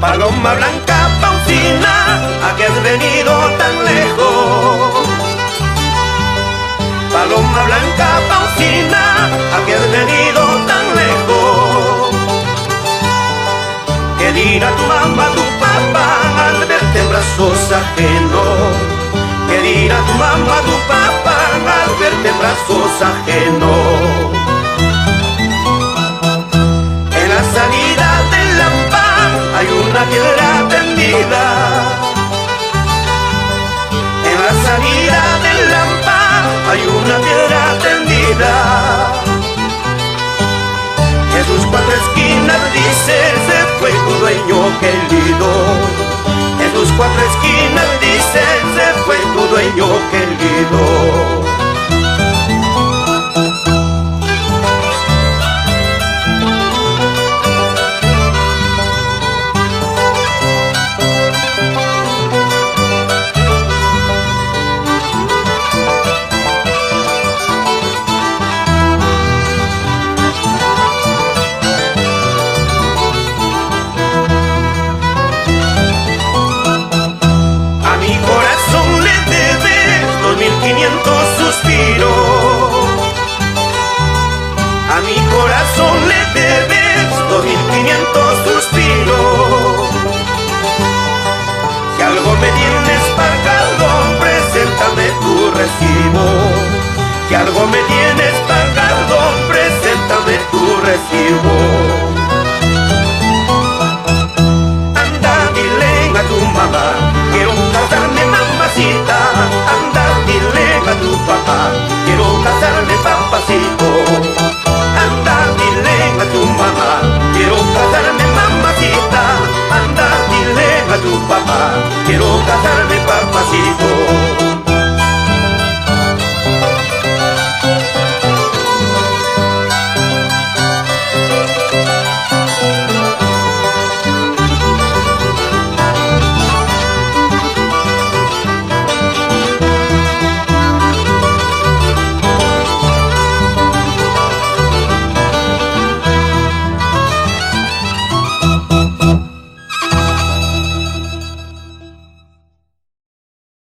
Paloma blanca Pausina, ¿a qué has venido tan lejos? Paloma blanca Pausina, ¿a qué has venido tan lejos? ¿Qué dirá tu mamá, tu papá al verte en brazos ajenos? ¿Qué dirá tu mamá, tu papá al verte en brazos ajenos? En la salida del Lampa hay una piedra tendida. En la salida del Lampa hay una piedra tendida. En sus cuatro esquinas dice se fue tu dueño querido. En sus cuatro esquinas dice se fue tu dueño querido. A mi corazón le debes 2500 suspiros. Si algo me tienes pagado, preséntame tu recibo. Si algo me tienes pagado, preséntame tu recibo.